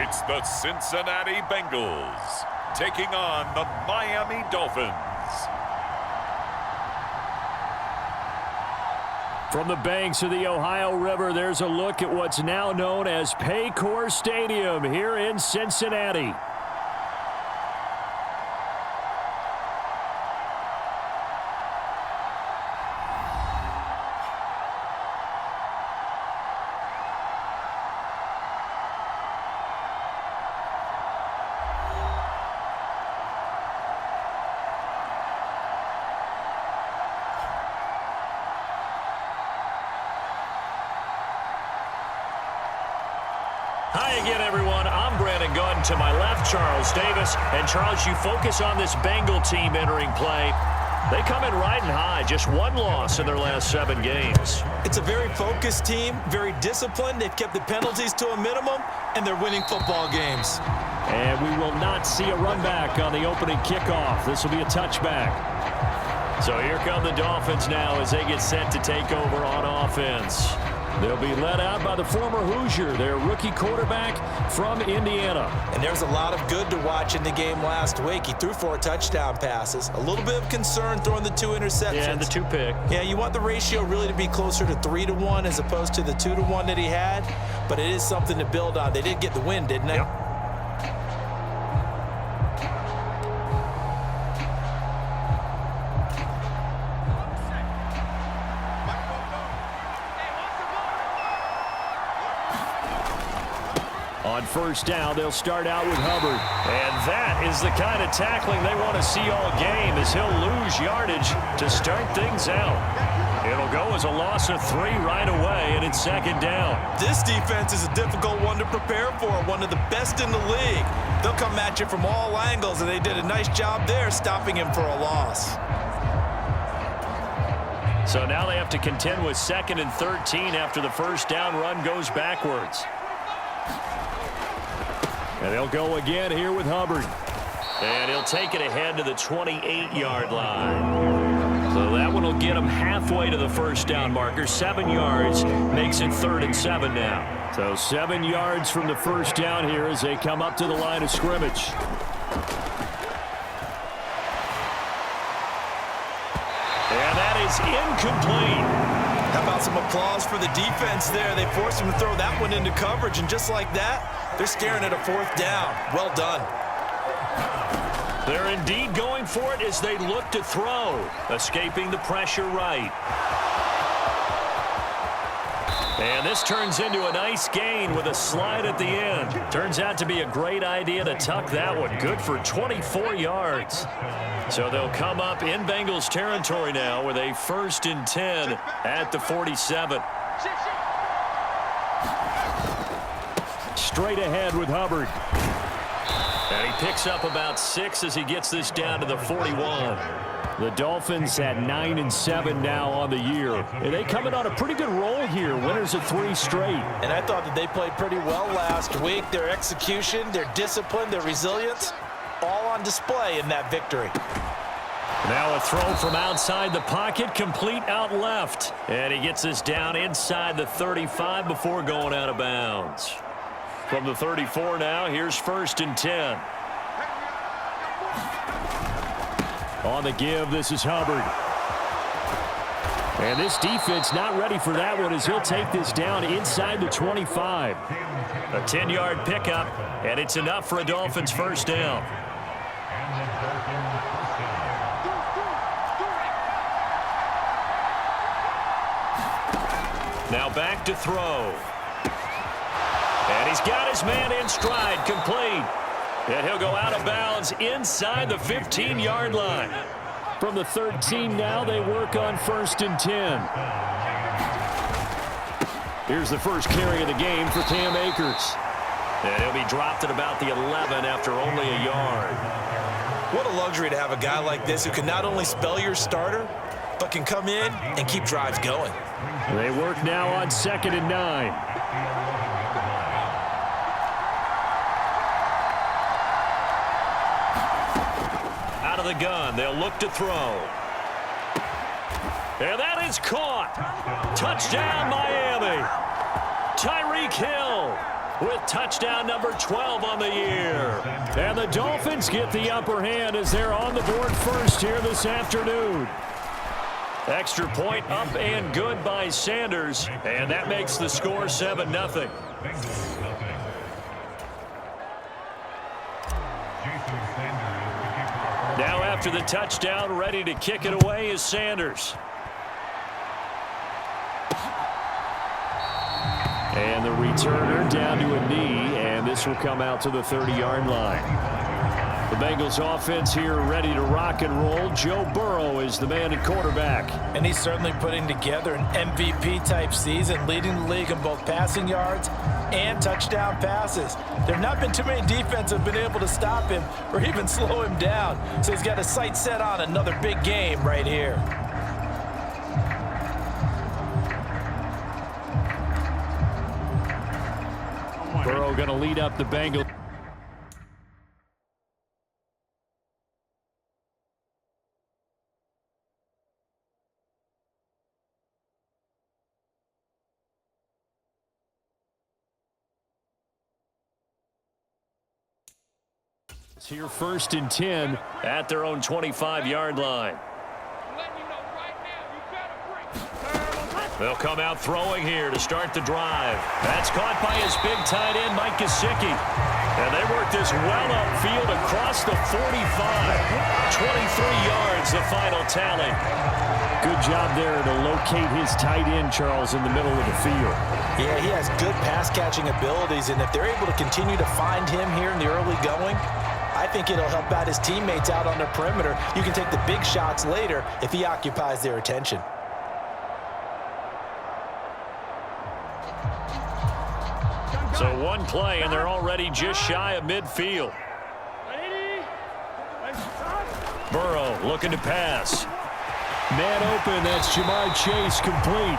It's the Cincinnati Bengals taking on the Miami Dolphins. From the banks of the Ohio River, there's a look at what's now known as Paycor Stadium here in Cincinnati. Hi again, everyone. I'm Brandon Gunn. To my left, Charles Davis. And, Charles, you focus on this Bengal team entering play. They come in riding high. Just one loss in their last 7 games. It's a very focused team, very disciplined. They've kept the penalties to a minimum, and they're winning football games. And we will not see a run back on the opening kickoff. This will be a touchback. So here come the Dolphins now as they get set to take over on offense. They'll be led out by the former Hoosier, their rookie quarterback from Indiana. And there's a lot of good to watch in the game last week. He threw 4 touchdown passes. A little bit of concern throwing the 2 interceptions. Yeah, the 2 pick. Yeah, you want the ratio really to be closer to 3-1 as opposed to the 2-1 that he had. But it is something to build on. They did get the win, didn't they? Yep. On first down, they'll start out with Hubbard. And that is the kind of tackling they want to see all game, as he'll lose yardage to start things out. It'll go as a loss of 3 right away, and it's second down. This defense is a difficult one to prepare for, one of the best in the league. They'll come at you from all angles, and they did a nice job there stopping him for a loss. So now they have to contend with 2nd and 13 after the first down run goes backwards. And they'll go again here with Hubbard. And he'll take it ahead to the 28-yard line. So that one will get him halfway to the first down marker. 7 yards makes it 3rd and 7 now. So 7 yards from the first down here as they come up to the line of scrimmage. And that is incomplete. How about some applause for the defense there? They forced him to throw that one into coverage, and just like that, they're staring at a 4th down. Well done. They're indeed going for it as they look to throw, escaping the pressure right. And this turns into a nice gain with a slide at the end. Turns out to be a great idea to tuck that one. Good for 24 yards. So they'll come up in Bengals territory now with a 1st and 10 at the 47. Straight ahead with Hubbard. And he picks up about 6 as he gets this down to the 41. The Dolphins at 9-7 now on the year. And they come in on a pretty good roll here. Winners of 3 straight. And I thought that they played pretty well last week. Their execution, their discipline, their resilience, all on display in that victory. Now a throw from outside the pocket, complete out left. And he gets this down inside the 35 before going out of bounds. From the 34 now, here's 1st and 10. On the give, this is Hubbard. And this defense not ready for that one as he'll take this down inside the 25. A 10-yard pickup, and it's enough for a Dolphins first down. Now back to throw. And he's got his man in stride, complete. And he'll go out of bounds inside the 15-yard line. From the 13 now, they work on 1st and 10. Here's the first carry of the game for Cam Akers. And he'll be dropped at about the 11 after only a yard. What a luxury to have a guy like this who can not only spell your starter, but can come in and keep drives going. They work now on 2nd and 9. Out of the gun, they'll look to throw. And that is caught. Touchdown, Miami. Tyreek Hill with touchdown number 12 on the year. And the Dolphins get the upper hand as they're on the board first here this afternoon. Extra point up and good by Sanders, and that makes the score 7-0. Now after the touchdown, ready to kick it away is Sanders. And the returner down to a knee, and this will come out to the 30-yard line. The Bengals offense here ready to rock and roll. Joe Burrow is the man at quarterback. And he's certainly putting together an MVP-type season, leading the league in both passing yards and touchdown passes. There have not been too many defenses have been able to stop him or even slow him down. So he's got his sights set on another big game right here. Burrow going to lead up the Bengals. It's here 1st and 10 at their own 25-yard line. They'll come out throwing here to start the drive. That's caught by his big tight end, Mike Gesicki. And they work this well upfield across the 45. 23 yards, the final tally. Good job there to locate his tight end, Charles, in the middle of the field. Yeah, he has good pass-catching abilities, and if they're able to continue to find him here in the early going, I think it'll help out his teammates out on the perimeter. You can take the big shots later if he occupies their attention. So one play, and they're already just shy of midfield. Burrow looking to pass. Man open, that's Jamar Chase complete.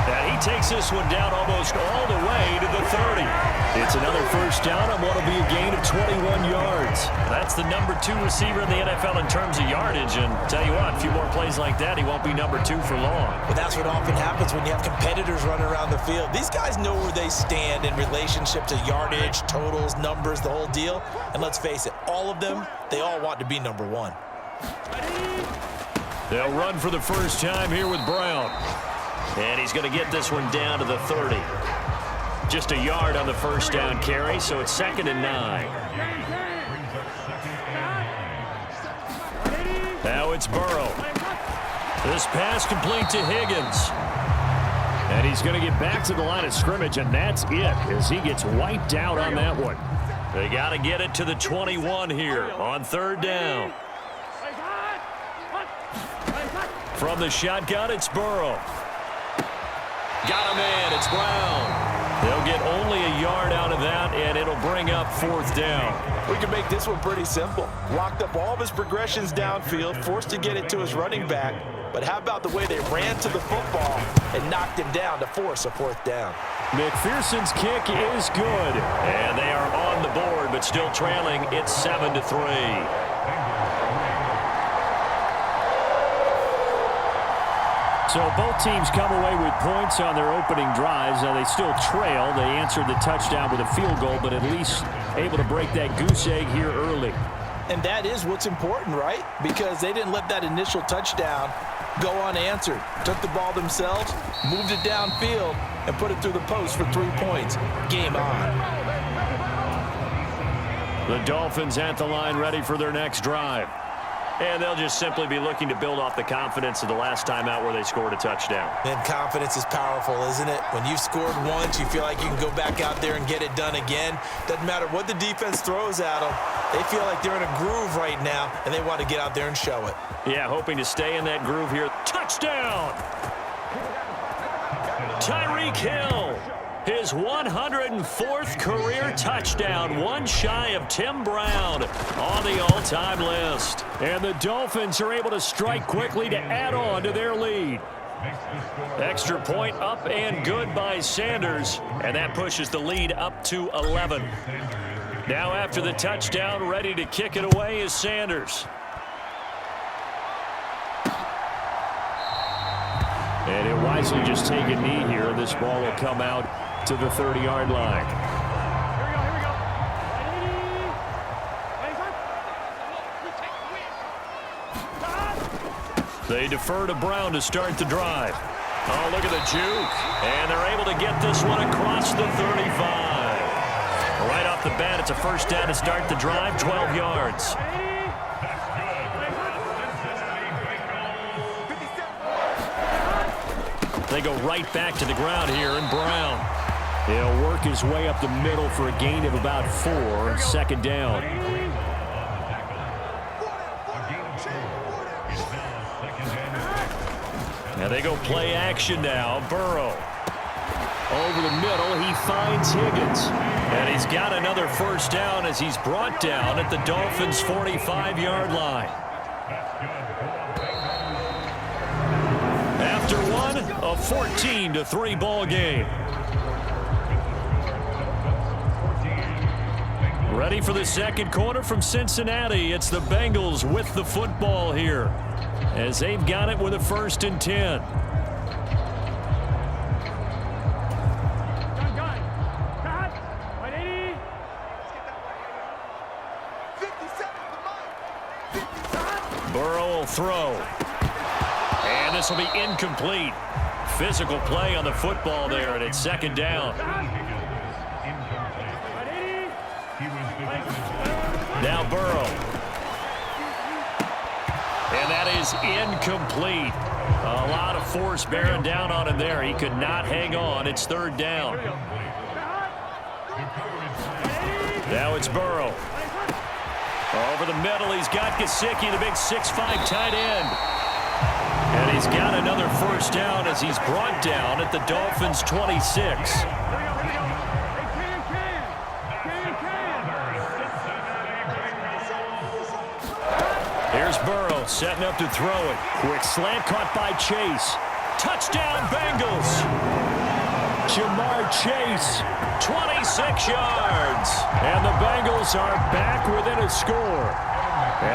And he takes this one down almost all the way to the 30. It's another first down on what will be a gain of 21 yards. That's the number 2 receiver in the NFL in terms of yardage. And tell you what, a few more plays like that, he won't be number 2 for long. Well, that's what often happens when you have competitors running around the field. These guys know where they stand in relationship to yardage, totals, numbers, the whole deal. And let's face it, all of them, they all want to be number 1. They'll run for the first time here with Brown. And he's going to get this one down to the 30. Just a yard on the first down carry, so it's 2nd and 9. Now it's Burrow. This pass complete to Higgins. And he's going to get back to the line of scrimmage, and that's it as he gets wiped out on that one. They got to get it to the 21 here on 3rd down. From the shotgun, it's Burrow. Got him in. It's Brown. They'll get only a yard out of that, and it'll bring up 4th down. We can make this one pretty simple. Locked up all of his progressions downfield, forced to get it to his running back. But how about the way they ran to the football and knocked him down to force a 4th down? McPherson's kick is good. And they are on the board, but still trailing. It's 7-3. So both teams come away with points on their opening drives. Now they still trail. They answered the touchdown with a field goal, but at least able to break that goose egg here early. And that is what's important, right? Because they didn't let that initial touchdown go unanswered. Took the ball themselves, moved it downfield, and put it through the post for 3 points. Game on. The Dolphins at the line ready for their next drive. And they'll just simply be looking to build off the confidence of the last time out where they scored a touchdown. And confidence is powerful, isn't it? When you've scored once, you feel like you can go back out there and get it done again. Doesn't matter what the defense throws at them. They feel like they're in a groove right now, and they want to get out there and show it. Yeah, hoping to stay in that groove here. Touchdown! Tyreek Hill. His 104th career touchdown, one shy of Tim Brown on the all-time list. And the Dolphins are able to strike quickly to add on to their lead. Extra point up and good by Sanders, and that pushes the lead up to 11. Now after the touchdown, ready to kick it away is Sanders. And he'll wisely just take a knee here. This ball will come out to the 30-yard line. They defer to Brown to start the drive. Oh, look at the juke. And they're able to get this one across the 35. Right off the bat, it's a first down to start the drive, 12 yards. They go right back to the ground here, and Brown. He'll work his way up the middle for a gain of about 4, second down. Now they go play action now. Burrow. Over the middle, he finds Higgins. And he's got another first down as he's brought down at the Dolphins' 45-yard line. After one, a 14-3 ball game. Ready for the second quarter from Cincinnati. It's the Bengals with the football here, as they've got it with a 1st and 10. Burrow will throw. And this will be incomplete. Physical play on the football there, and it's second down. Now Burrow. And that is incomplete. A lot of force bearing down on him there. He could not hang on. It's third down. Now it's Burrow. Over the middle, he's got Gesicki, the big 6'5" tight end. And he's got another first down as he's brought down at the Dolphins' 26. Here's Burrow setting up to throw it. Quick slant caught by Chase. Touchdown Bengals. Jamar Chase, 26 yards. And the Bengals are back within a score.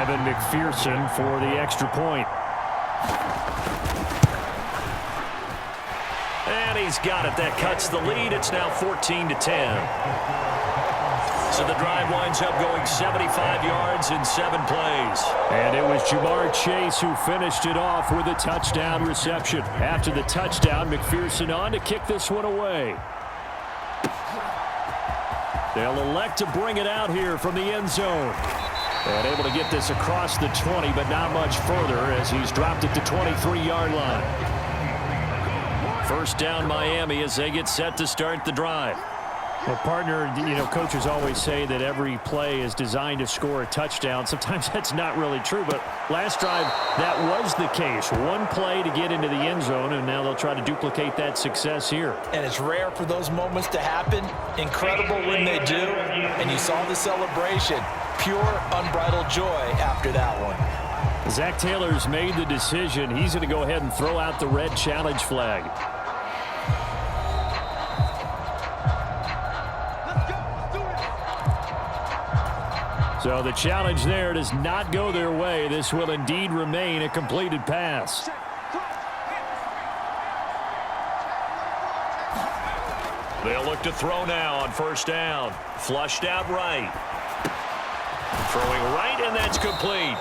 Evan McPherson for the extra point. And he's got it. That cuts the lead. It's now 14-10. So the drive winds up going 75 yards in 7 plays. And it was Jamar Chase who finished it off with a touchdown reception. After the touchdown, McPherson on to kick this one away. They'll elect to bring it out here from the end zone. And able to get this across the 20, but not much further as he's dropped it to 23-yard line. First down Miami as they get set to start the drive. Well, partner, coaches always say that every play is designed to score a touchdown. Sometimes that's not really true, but last drive, that was the case. One play to get into the end zone, and now they'll try to duplicate that success here. And it's rare for those moments to happen. Incredible when they do. And you saw the celebration. Pure, unbridled joy after that one. Zach Taylor's made the decision. He's going to go ahead and throw out the red challenge flag. So the challenge there does not go their way. This will indeed remain a completed pass. They'll look to throw now on first down. Flushed out right. Throwing right, and that's complete.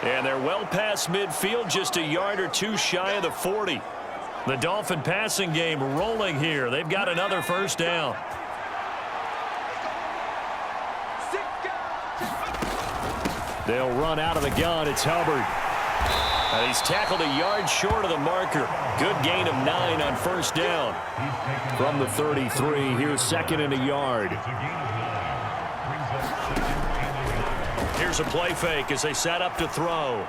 And they're well past midfield, just a yard or two shy of the 40. The Dolphin passing game rolling here. They've got another first down. They'll run out of the gun. It's Hubbard. And he's tackled a yard short of the marker. Good gain of 9 on first down. From the 33, here's second and a yard. Here's a play fake as they set up to throw.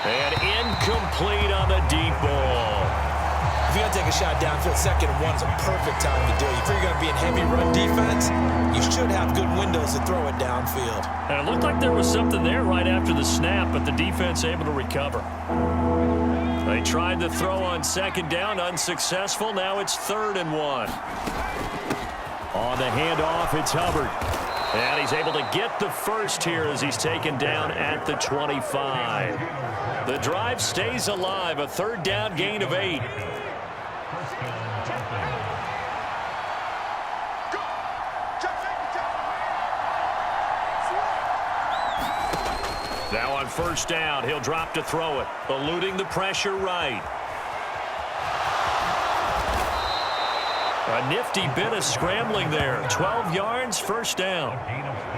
And incomplete on the deep ball. If you're going to take a shot downfield, 2nd and 1 is a perfect time to do it. If you're going to be in heavy run defense, you should have good windows to throw it downfield. And it looked like there was something there right after the snap, but the defense able to recover. They tried to throw on 2nd down, unsuccessful. Now it's 3rd and 1. On the handoff, it's Hubbard. And he's able to get the first here as he's taken down at the 25. The drive stays alive, a 3rd down gain of 8. Now on first down, he'll drop to throw it, eluding the pressure right. A nifty bit of scrambling there. 12 yards, first down.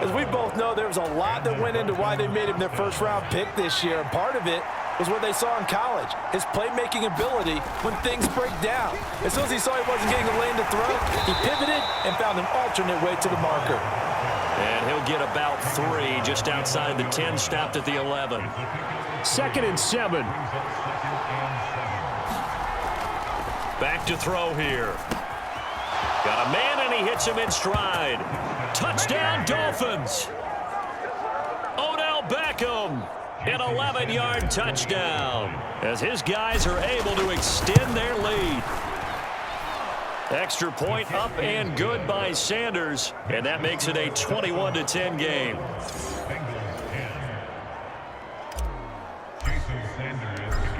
As we both know, there was a lot that went into why they made him their first-round pick this year. And part of it was what they saw in college, his playmaking ability when things break down. As soon as he saw he wasn't getting a lane to throw, he pivoted and found an alternate way to the marker. And he'll get about 3 just outside the 10, stopped at the 11. 2nd and 7. Back to throw here. Got a man, and he hits him in stride. Touchdown, Dolphins. Odell Beckham, an 11-yard touchdown, as his guys are able to extend their lead. Extra point up and good by Sanders, and that makes it a 21-10 game.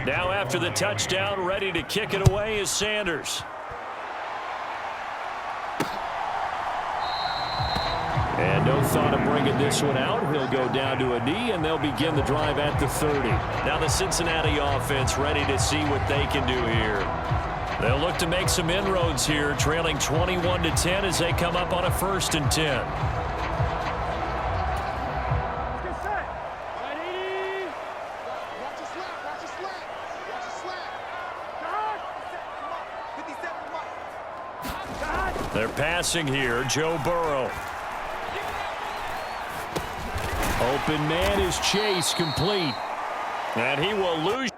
Now after the touchdown, ready to kick it away is Sanders. And no thought of bringing this one out. He'll go down to a knee, and they'll begin the drive at the 30. Now the Cincinnati offense ready to see what they can do here. They'll look to make some inroads here, trailing 21-10 as they come up on a 1st and 10. They're passing here, Joe Burrow. Open man is Chase, complete. And he will lose.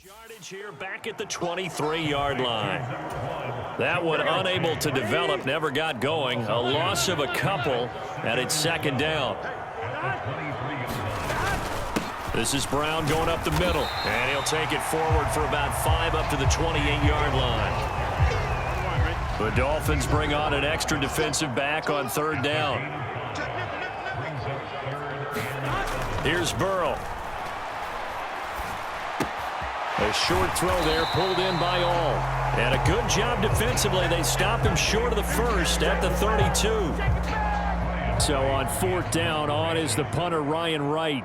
Yardage here back at the 23-yard line. That one unable to develop, never got going. A loss of a couple, and it's 2nd down. This is Brown going up the middle, and he'll take it forward for about 5 up to the 28-yard line. The Dolphins bring on an extra defensive back on 3rd down. Here's Burrow. A short throw there, pulled in by all. And a good job defensively. They stop him short of the 1st at the 32. So on 4th down, on is the punter, Ryan Wright.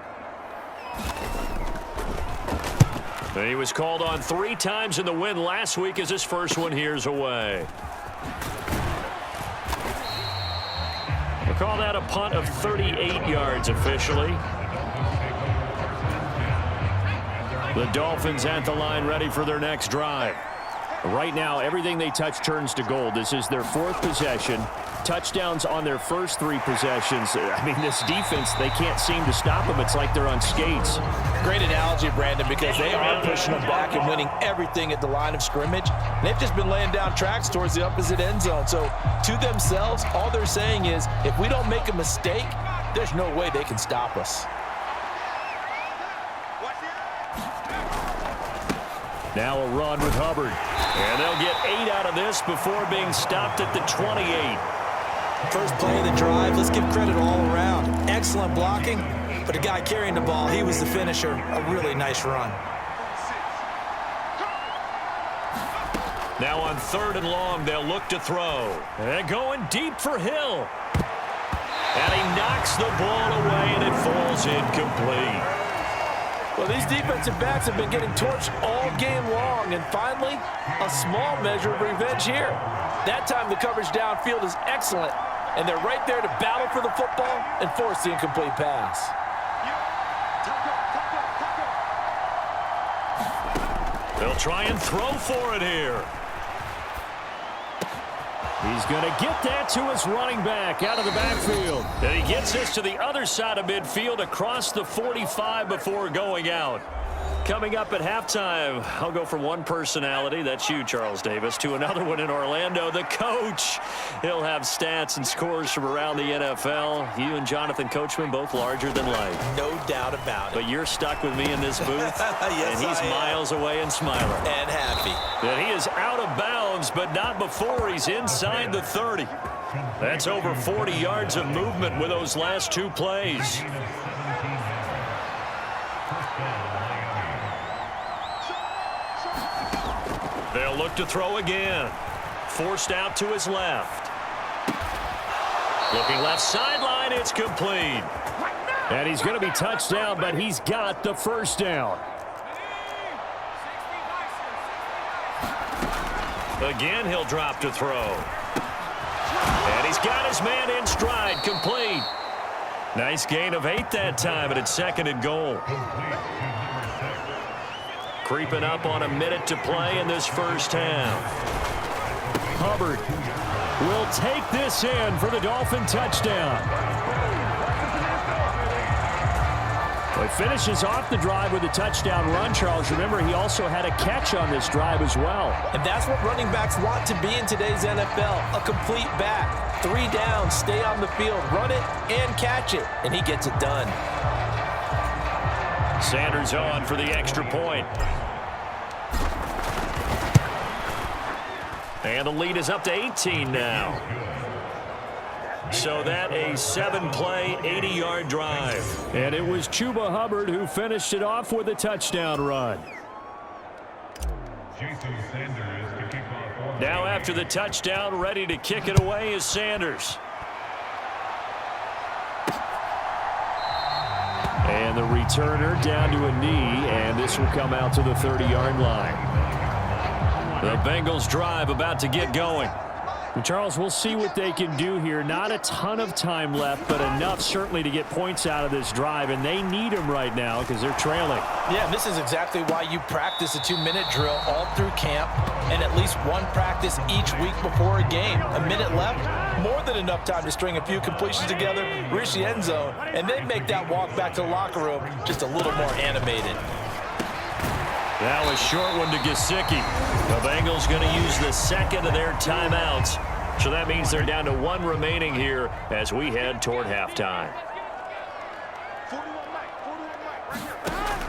He was called on 3 times in the win last week as his first one here's away. We'll call that a punt of 38 yards officially. The Dolphins at the line ready for their next drive. Right now, everything they touch turns to gold. This is their 4th possession. Touchdowns on their first 3 possessions. I mean, this defense, they can't seem to stop them. It's like they're on skates. Great analogy, Brandon, because they are pushing them back and winning everything at the line of scrimmage. They've just been laying down tracks towards the opposite end zone. So to themselves, all they're saying is, if we don't make a mistake, there's no way they can stop us. Now a run with Hubbard. And they'll get 8 out of this before being stopped at the 28. First play of the drive, let's give credit all around. Excellent blocking, but the guy carrying the ball, he was the finisher. A really nice run. Now on 3rd and long, they'll look to throw. And going deep for Hill. And he knocks the ball away, and it falls incomplete. Well, these defensive backs have been getting torched all game long, and finally, a small measure of revenge here. That time, the coverage downfield is excellent, and they're right there to battle for the football and force the incomplete pass. They'll try and throw for it here. He's going to get that to his running back out of the backfield. And he gets this to the other side of midfield across the 45 before going out. Coming up at halftime, I'll go from one personality, that's you, Charles Davis, to another one in Orlando, the coach. He'll have stats and scores from around the NFL. You and Jonathan Coachman, both larger than life. No doubt about it. But you're stuck with me in this booth, yes, and he's miles away and smiling. And happy. And he is out of bounds, but not before he's inside the 30. That's over 40 yards of movement with those last two plays. They'll look to throw again. Forced out to his left. Looking left sideline, it's complete. And he's going to be touched down, but he's got the first down. Again, he'll drop to throw. And he's got his man in stride, complete. Nice gain of 8 that time, and it's 2nd and goal. Creeping up on a minute to play in this first half. Hubbard will take this in for the Dolphin touchdown. Well, he finishes off the drive with a touchdown run, Charles. Remember, he also had a catch on this drive as well. And that's what running backs want to be in today's NFL, a complete back. 3 downs, stay on the field, run it, and catch it, and he gets it done. Sanders on for the extra point. And the lead is up to 18 now. So that a 7-play, 80-yard drive. And it was Chuba Hubbard who finished it off with a touchdown run. Now after the touchdown, ready to kick it away is Sanders. And the returner down to a knee, and this will come out to the 30-yard line. The Bengals drive about to get going. And Charles, we'll see what they can do here. Not a ton of time left, but enough certainly to get points out of this drive, and they need them right now because they're trailing. Yeah, and this is exactly why you practice a 2-minute drill all through camp and at least one practice each week before a game. A minute left, more than enough time to string a few completions together, reach the end zone, and then make that walk back to the locker room just a little more animated. That was short one to Gesicki. The Bengals going to use the second of their timeouts. So that means they're down to 1 remaining here as we head toward halftime.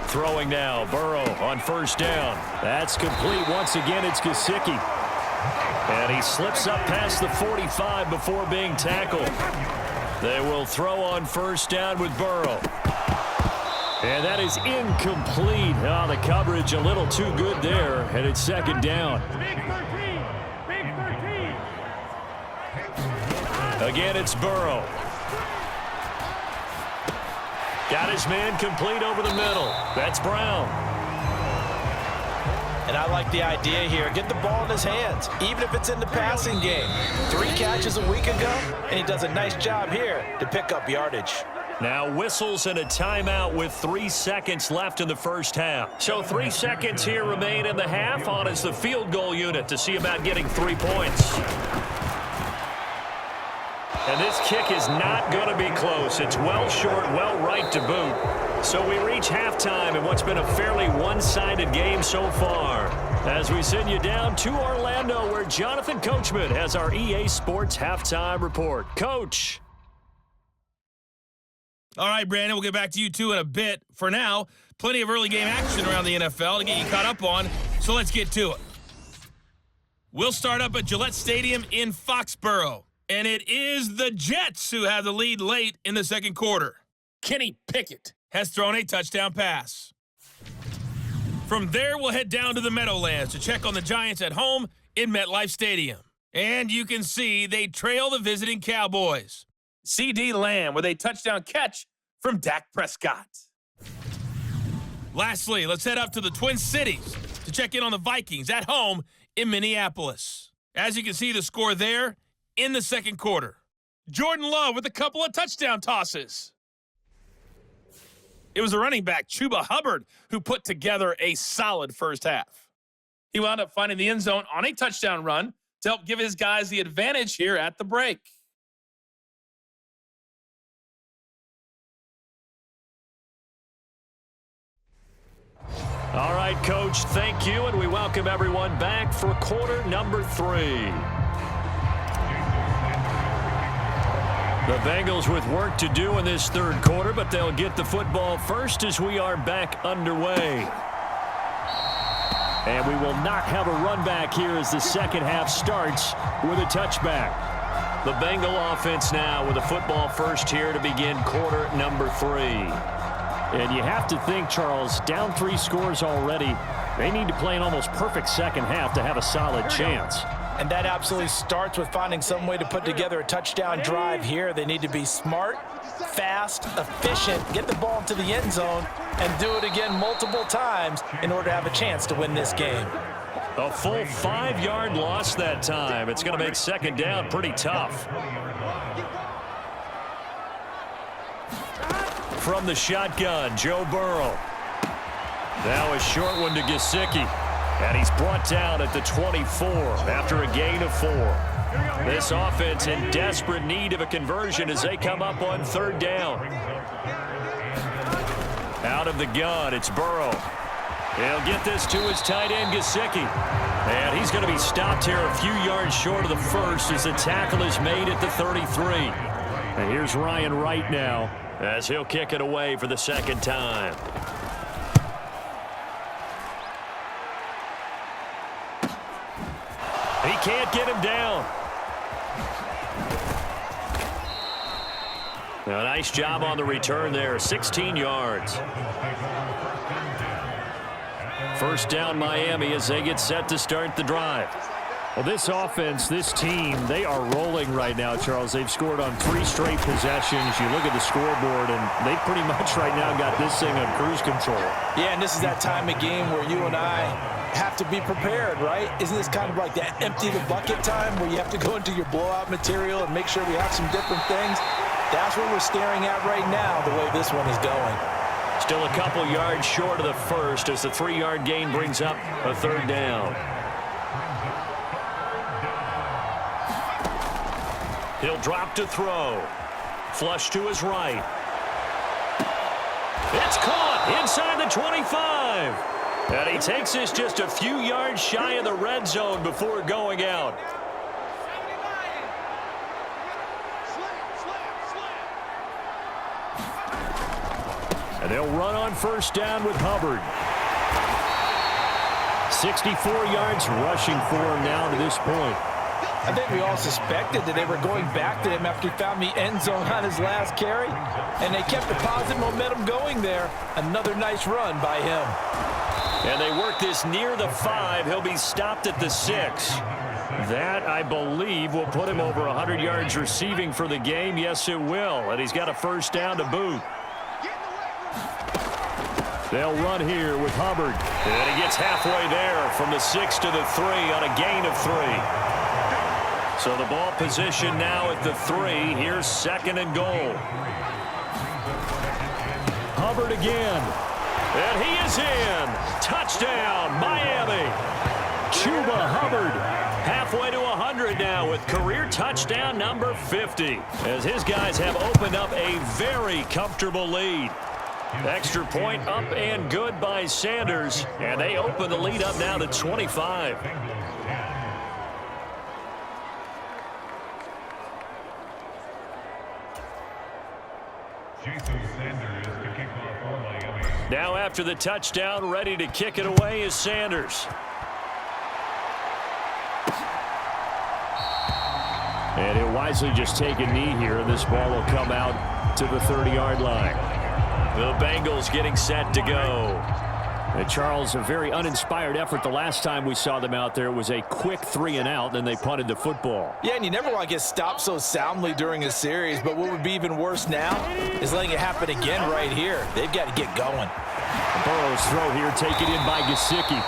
Throwing now, Burrow on first down. That's complete. Once again, it's Gesicki. And he slips up past the 45 before being tackled. They will throw on first down with Burrow. And that is incomplete. Oh, the coverage a little too good there, and it's 2nd down. Again, it's Burrow. Got his man complete over the middle. That's Brown. And I like the idea here. Get the ball in his hands, even if it's in the passing game. 3 catches a week ago, and he does a nice job here to pick up yardage. Now whistles and a timeout with 3 seconds left in the first half. So 3 seconds here remain in the half on as the field goal unit to see about getting 3 points. And this kick is not going to be close. It's well short, well right to boot. So we reach halftime in what's been a fairly one-sided game so far. As we send you down to Orlando where Jonathan Coachman has our EA Sports halftime report. Coach. All right, Brandon, we'll get back to you, too, in a bit. For now, plenty of early game action around the NFL to get you caught up on, so let's get to it. We'll start up at Gillette Stadium in Foxborough, and it is the Jets who have the lead late in the second quarter. Kenny Pickett has thrown a touchdown pass. From there, we'll head down to the Meadowlands to check on the Giants at home in MetLife Stadium. And you can see they trail the visiting Cowboys. C.D. Lamb with a touchdown catch from Dak Prescott. Lastly, let's head up to the Twin Cities to check in on the Vikings at home in Minneapolis. As you can see the score there in the second quarter. Jordan Love with a couple of touchdown tosses. It was a running back, Chuba Hubbard, who put together a solid first half. He wound up finding the end zone on a touchdown run to help give his guys the advantage here at the break. right, Coach. Thank you, and we welcome everyone back for quarter number 3. The Bengals with work to do in this third quarter, but they'll get the football first as we are back underway. And we will not have a run back here as the second half starts with a touchback. The Bengal offense now with a football first here to begin quarter number 3. And you have to think, Charles, down 3 scores already. They need to play an almost perfect second half to have a solid chance. And that absolutely starts with finding some way to put together a touchdown drive here. They need to be smart, fast, efficient, get the ball into the end zone, and do it again multiple times in order to have a chance to win this game. A full 5-yard loss that time. It's going to make second down pretty tough. From the shotgun, Joe Burrow. Now a short one to Gesicki. And he's brought down at the 24 after a gain of 4. This offense in desperate need of a conversion as they come up on third down. Out of the gun, it's Burrow. He'll get this to his tight end, Gesicki. And he's going to be stopped here a few yards short of the first as the tackle is made at the 33. And here's Ryan Wright now, as he'll kick it away for the second time. He can't get him down. A nice job on the return there, 16 yards. First down Miami as they get set to start the drive. Well, this offense, this team, they are rolling right now, Charles. They've scored on 3 straight possessions. You look at the scoreboard, and they pretty much right now got this thing on cruise control. Yeah, and this is that time of game where you and I have to be prepared, right? Isn't this kind of like that empty the bucket time where you have to go into your blowout material and make sure we have some different things? That's what we're staring at right now, the way this one is going. Still a couple yards short of the first as the 3-yard gain brings up a third down. He'll drop to throw. Flush to his right. It's caught inside the 25. And he takes this just a few yards shy of the red zone before going out. And they'll run on first down with Hubbard. 64 yards rushing for him now to this point. I think we all suspected that they were going back to him after he found the end zone on his last carry, and they kept the positive momentum going there. Another nice run by him. And they work this near the 5. He'll be stopped at the 6. That, I believe, will put him over 100 yards receiving for the game. Yes, it will. And he's got a first down to boot. They'll run here with Hubbard. And he gets halfway there from the 6 to the 3 on a gain of 3. So the ball position now at the 3. Here's second and goal. Hubbard again. And he is in. Touchdown, Miami. Chuba Hubbard. Halfway to 100 now with career touchdown number 50. As his guys have opened up a very comfortable lead. Extra point up and good by Sanders. And they open the lead up now to 25. Now after the touchdown, ready to kick it away is Sanders. And he'll wisely just take a knee here, and this ball will come out to the 30-yard line. The Bengals getting set to go. And Charles, a very uninspired effort. The last time we saw them out there was a quick 3-and-out, and then they punted the football. Yeah, and you never want to get stopped so soundly during a series, but what would be even worse now is letting it happen again right here. They've got to get going. Burrow's throw here taken in by Gesicki.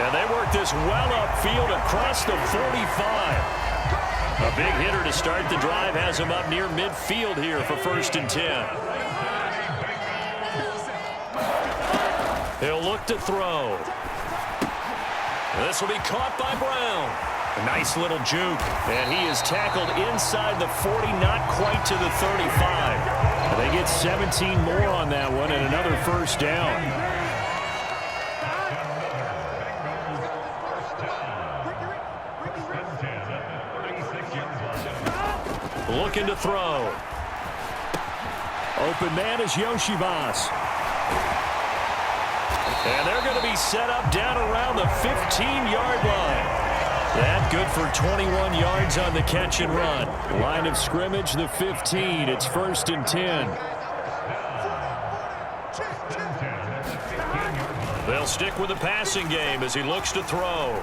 And they work this well upfield across the 45. A big hitter to start the drive has him up near midfield here for 1st and 10. He'll look to throw. This will be caught by Brown. A nice little juke. And he is tackled inside the 40, not quite to the 35. They get 17 more on that one and another first down. looking to throw. Open man is Yoshibas. And they're going to be set up down around the 15-yard line. That good for 21 yards on the catch and run. Line of scrimmage, the 15. It's 1st and 10. They'll stick with the passing game as he looks to throw.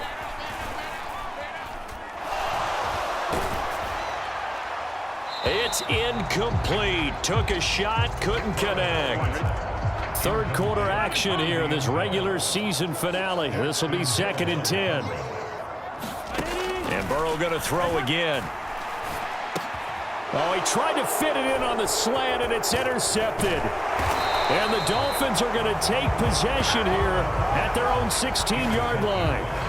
It's incomplete. Took a shot, couldn't connect. Third quarter action here in this regular season finale. This will be 2nd and 10. And Burrow going to throw again. Oh, he tried to fit it in on the slant, and it's intercepted. And the Dolphins are going to take possession here at their own 16-yard line.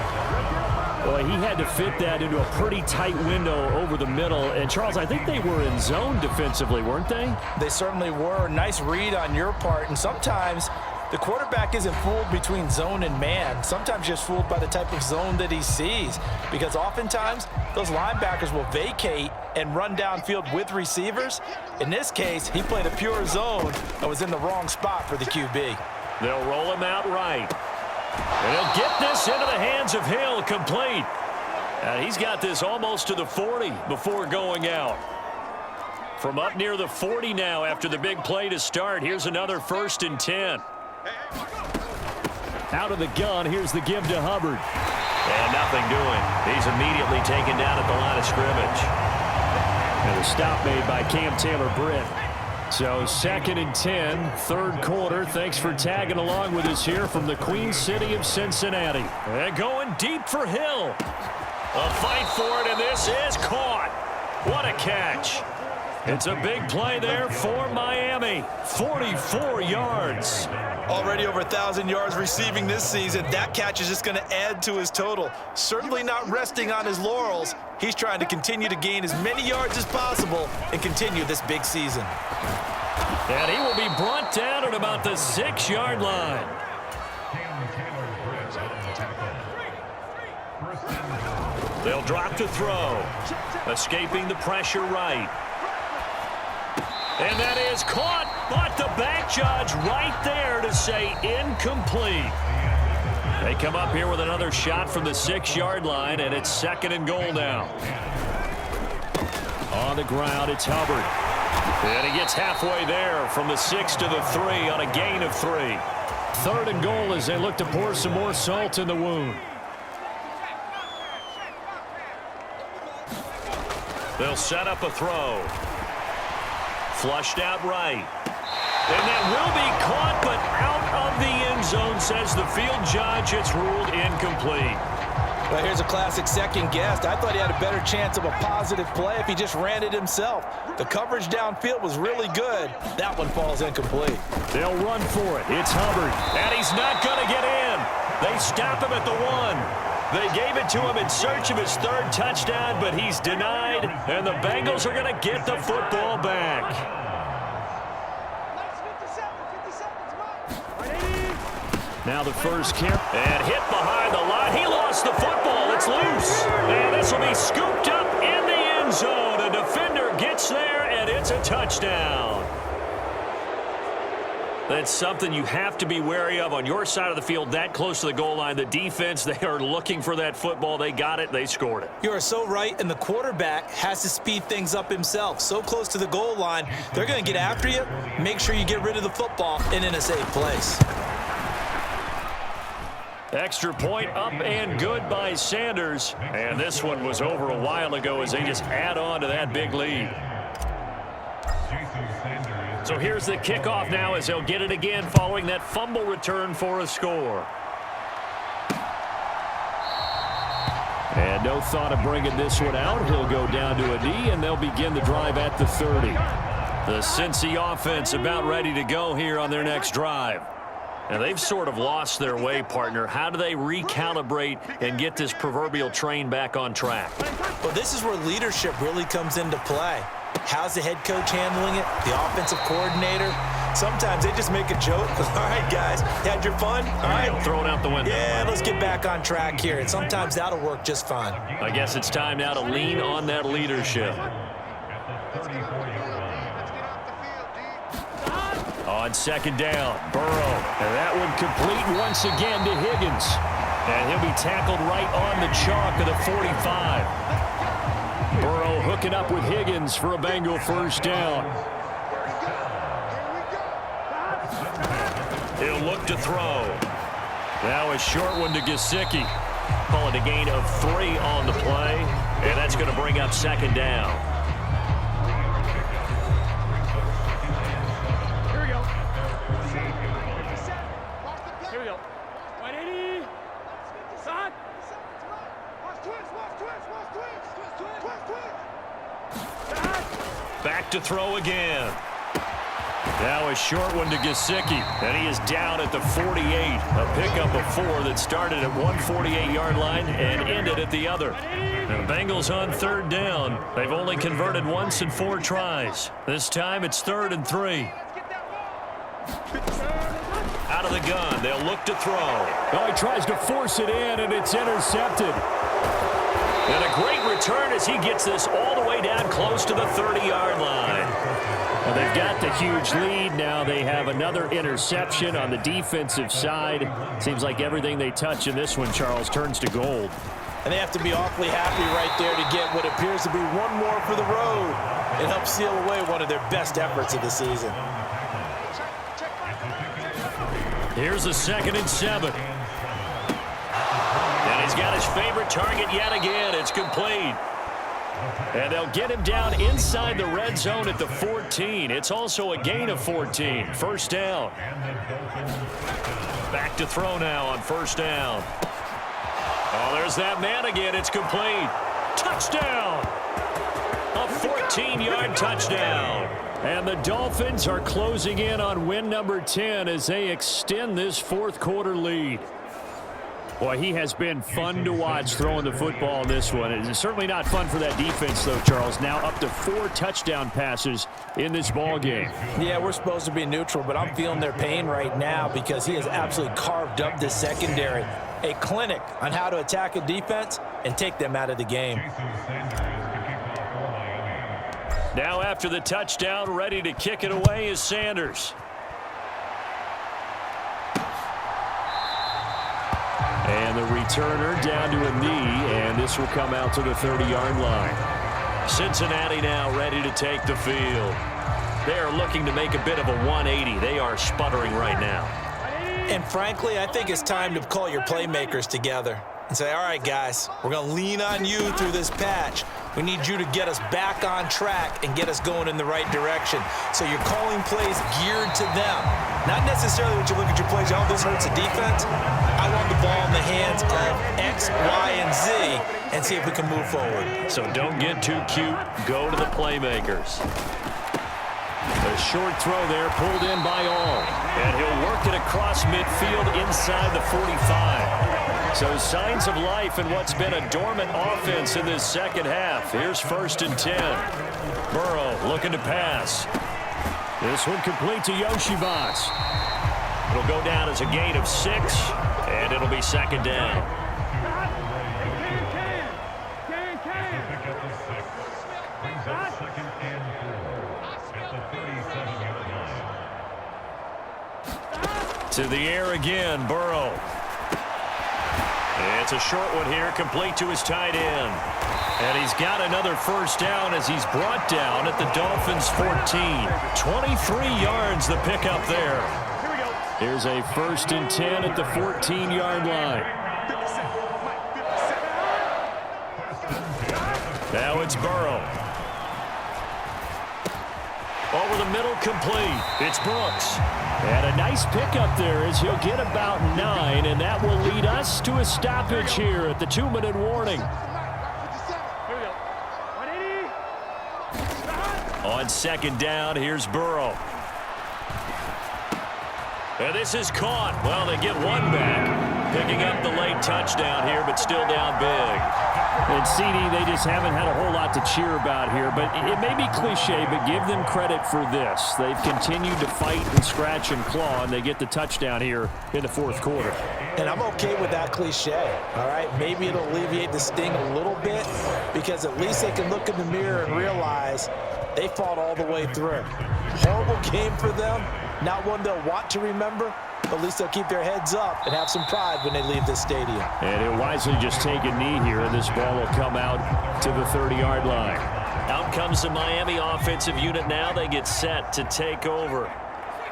Boy, he had to fit that into a pretty tight window over the middle. And, Charles, I think they were in zone defensively, weren't they? They certainly were. Nice read on your part. And sometimes the quarterback isn't fooled between zone and man. Sometimes just fooled by the type of zone that he sees. Because oftentimes, those linebackers will vacate and run downfield with receivers. In this case, he played a pure zone and was in the wrong spot for the QB. They'll roll him out right. And he'll get this into the hands of Hill, complete. He's got this almost to the 40 before going out. From up near the 40 now after the big play to start. Here's another 1st and 10. Out of the gun, here's the give to Hubbard. And nothing doing. He's immediately taken down at the line of scrimmage. And a stop made by Cam Taylor-Britt. So 2nd and 10, third quarter. Thanks for tagging along with us here from the Queen City of Cincinnati. And going deep for Hill. A fight for it, and this is caught. What a catch. It's a big play there for Miami. 44 yards. Already over 1,000 yards receiving this season. That catch is just going to add to his total. Certainly not resting on his laurels. He's trying to continue to gain as many yards as possible and continue this big season. And he will be brought down at about the 6-yard line. They'll drop to throw. Escaping the pressure right. And that is caught, but the back judge right there to say incomplete. They come up here with another shot from the 6-yard line, and it's 2nd and goal now. On the ground, it's Hubbard. And he gets halfway there from the 6 to the 3 on a gain of 3. 3rd and goal as they look to pour some more salt in the wound. They'll set up a throw. Flushed out right. And that will be caught, but out of the end zone, says the field judge. It's ruled incomplete. Well, here's a classic second guess. I thought he had a better chance of a positive play if he just ran it himself. The coverage downfield was really good. That one falls incomplete. They'll run for it. It's Hubbard. And he's not going to get in. They stop him at the 1. They gave it to him in search of his 3rd touchdown, but he's denied, and the Bengals are going to get the football back. Now the first kick. And hit behind the line. He lost the football. It's loose. And this will be scooped up in the end zone. A defender gets there, and it's a touchdown. That's something you have to be wary of on your side of the field, that close to the goal line. The defense, they are looking for that football. They got it. They scored it. You are so right, and the quarterback has to speed things up himself. So close to the goal line, they're going to get after you. Make sure you get rid of the football and in a safe place. Extra point up and good by Sanders. And this one was over a while ago as they just add on to that big lead. So here's the kickoff now as they'll get it again following that fumble return for a score. And no thought of bringing this one out. He'll go down to a knee, and they'll begin the drive at the 30. The Cincy offense about ready to go here on their next drive. And they've sort of lost their way, partner. How do they recalibrate and get this proverbial train back on track? Well, this is where leadership really comes into play. How's the head coach handling it? The offensive coordinator? Sometimes they just make a joke. All right, guys, had your fun? All right. Throw it out the window. Yeah, let's get back on track here. And sometimes that'll work just fine. I guess it's time now to lean on that leadership. On second down, Burrow. And that one complete once again to Higgins. And he'll be tackled right on the chalk of the 45. Burrow hooking up with Higgins for a Bengal first down. He'll look to throw. Now a short one to Gesicki. Call it a gain of 3 on the play. And that's going to bring up second down. Back to throw again. Now a short one to Gesicki, and he is down at the 48. A pickup of 4 that started at one 48-yard line and ended at the other. The Bengals on third down. They've only converted once in 4 tries. This time it's 3rd and 3. Out of the gun, they'll look to throw. Oh, he tries to force it in, and it's intercepted. And a great return as he gets this all the way down close to the 30-yard line. Well, they've got the huge lead. Now they have another interception on the defensive side. Seems like everything they touch in this one, Charles, turns to gold. And they have to be awfully happy right there to get what appears to be one more for the road and help seal away one of their best efforts of the season. Here's a 2nd and 7. And he's got his favorite target yet again. It's complete. And they'll get him down inside the red zone at the 14. It's also a gain of 14. First down. Back to throw now on first down. Oh, there's that man again. It's complete. Touchdown. A 14-yard touchdown. And the Dolphins are closing in on win number 10 as they extend this fourth quarter lead. Boy, he has been fun to watch throwing the football in this one. It's certainly not fun for that defense, though, Charles. Now up to 4 touchdown passes in this ball game. Yeah, we're supposed to be neutral, but I'm feeling their pain right now because he has absolutely carved up this secondary. A clinic on how to attack a defense and take them out of the game. Now after the touchdown, ready to kick it away is Sanders. And the returner down to a knee, and this will come out to the 30-yard line. Cincinnati now ready to take the field. They are looking to make a bit of a 180. They are sputtering right now. And frankly, I think it's time to call your playmakers together and say, all right, guys, we're going to lean on you through this patch. We need you to get us back on track and get us going in the right direction. So you're calling plays geared to them. Not necessarily when you look at your plays, oh, this hurts the defense. I want the ball in the hands of X, Y, and Z and see if we can move forward. So don't get too cute. Go to the playmakers. A short throw there pulled in by all. And he'll work it across midfield inside the 45. So signs of life in what's been a dormant offense in this second half. Here's 1st and 10. Burrow looking to pass. This one complete to Yoshibas. It'll go down as a gain of 6, and it'll be second down. To the air again, Burrow. It's a short one here, complete to his tight end. And he's got another first down as he's brought down at the Dolphins' 14. 23 yards the pickup there. Here's a 1st and 10 at the 14-yard line. Now it's Burrow. Over the middle, complete. It's Brooks. And a nice pickup there as he'll get about 9, and that will lead us to a stoppage here at the 2-minute warning. On second down, here's Burrow. And this is caught. Well, they get one back. Picking up the late touchdown here, but still down big. And CD, they just haven't had a whole lot to cheer about here, but it may be cliche, but give them credit for this. They've continued to fight and scratch and claw, and they get the touchdown here in the fourth quarter. And I'm okay with that cliche, all right? Maybe it'll alleviate the sting a little bit because at least they can look in the mirror and realize They fought all the way through. Horrible game for them. Not one they'll want to remember, but at least they'll keep their heads up and have some pride when they leave this stadium. And he'll wisely just take a knee here, and this ball will come out to the 30-yard line. Out comes the Miami offensive unit now. They get set to take over.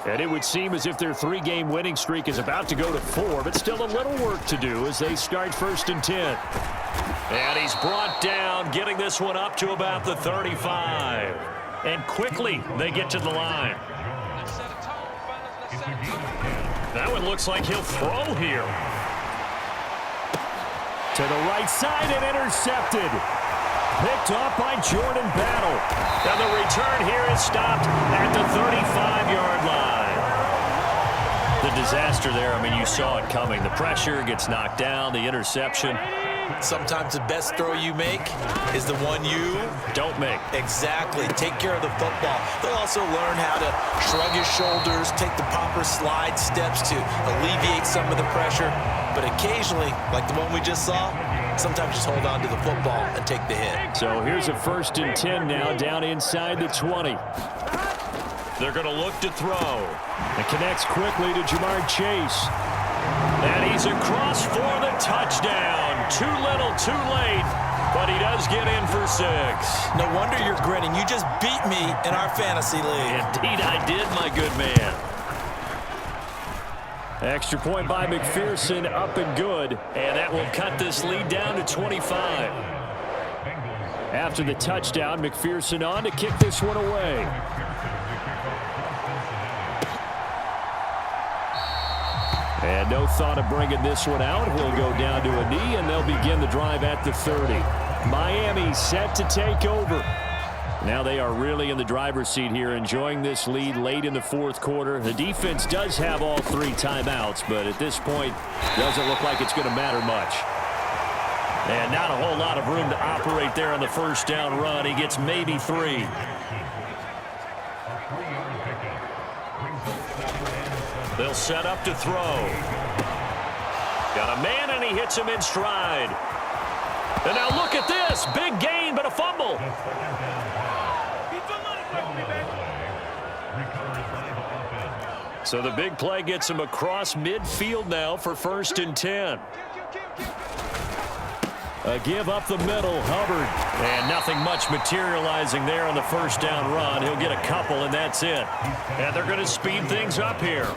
And it would seem as if their 3-game winning streak is about to go to 4, but still a little work to do as they start 1st and 10. And he's brought down, getting this one up to about the 35. And quickly they get to the line. That one looks like he'll throw here. To the right side and intercepted. Picked off by Jordan Battle. And the return here is stopped at the 35-yard line. The disaster there, I mean, you saw it coming. The pressure gets knocked down, the interception. Sometimes the best throw you make is the one you don't make. Exactly. Take care of the football. They'll also learn how to shrug your shoulders, take the proper slide steps to alleviate some of the pressure. But occasionally, like the one we just saw, sometimes just hold on to the football and take the hit. So here's a 1st and 10 now, down inside the 20. They're going to look to throw. It connects quickly to Jamar Chase. And he's across for the touchdown. Too little, too late, but he does get in for 6. No wonder you're grinning. You just beat me in our fantasy league. Indeed I did, my good man. Extra point by McPherson, up and good. And that will cut this lead down to 25. After the touchdown, McPherson on to kick this one away. And no thought of bringing this one out. He'll go down to a knee, and they'll begin the drive at the 30. Miami set to take over. Now they are really in the driver's seat here, enjoying this lead late in the 4th quarter. The defense does have all 3 timeouts, but at this point, doesn't look like it's going to matter much. And not a whole lot of room to operate there on the 1st down run. He gets maybe 3. They'll set up to throw. Got a man, and he hits him in stride. And now look at this. Big gain, but a fumble. So the big play gets him across midfield now for 1st and 10. A give up the middle, Hubbard. And nothing much materializing there on the 1st down run. He'll get a couple, and that's it. And they're going to speed things up here.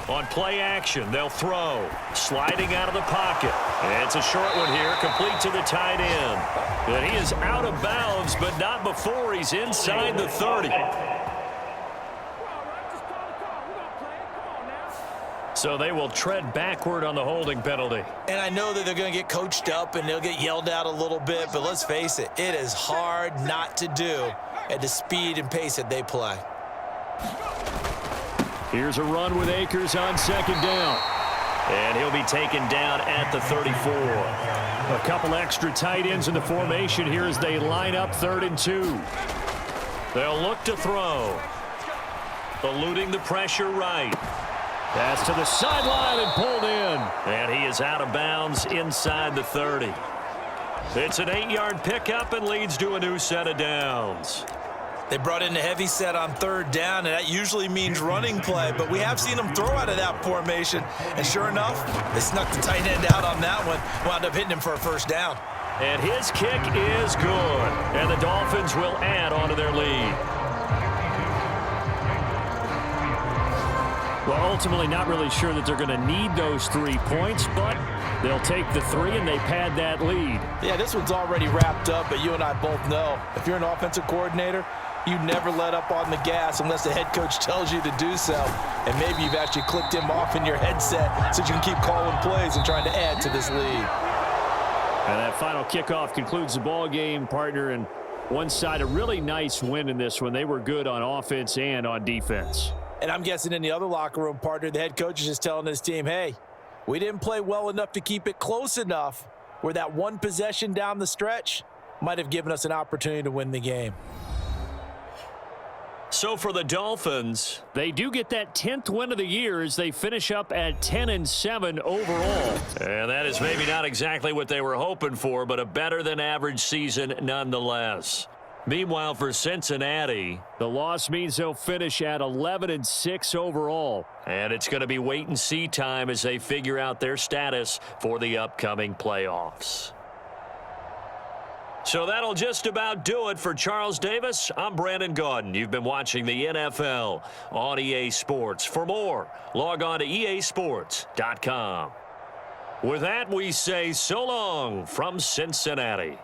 On play action, they'll throw. Sliding out of the pocket. It's a short one here, complete to the tight end. And he is out of bounds, but not before he's inside the 30. So they will tread backward on the holding penalty. And I know that they're going to get coached up and they'll get yelled at a little bit, but let's face it, it is hard not to do at the speed and pace that they play. Here's a run with Akers on 2nd down. And he'll be taken down at the 34. A couple extra tight ends in the formation here as they line up 3rd and 2. They'll look to throw. Eluding the pressure right. Pass to the sideline and pulled in. And he is out of bounds inside the 30. It's an 8-yard pickup and leads to a new set of downs. They brought in a heavy set on 3rd down, and that usually means running play, but we have seen them throw out of that formation. And sure enough, they snuck the tight end out on that one, wound up hitting him for a 1st down. And his kick is good. And the Dolphins will add on to their lead. Well, ultimately not really sure that they're going to need those 3 points, but they'll take the 3 and they pad that lead. Yeah, this one's already wrapped up, but you and I both know if you're an offensive coordinator, you never let up on the gas unless the head coach tells you to do so. And maybe you've actually clicked him off in your headset so you can keep calling plays and trying to add to this lead. And that final kickoff concludes the ball game, partner. And one side, a really nice win in this one. They were good on offense and on defense. And I'm guessing in the other locker room, partner, the head coach is just telling his team, hey, we didn't play well enough to keep it close enough where that one possession down the stretch might have given us an opportunity to win the game. So for the Dolphins, they do get that 10th win of the year as they finish up at 10-7 overall. And that is maybe not exactly what they were hoping for, but a better than average season nonetheless. Meanwhile, for Cincinnati, the loss means they'll finish at 11-6 overall. and it's going to be wait-and-see time as they figure out their status for the upcoming playoffs. So that'll just about do it for Charles Davis. I'm Brandon Gaudin. You've been watching the NFL on EA Sports. For more, log on to easports.com. With that, we say so long from Cincinnati.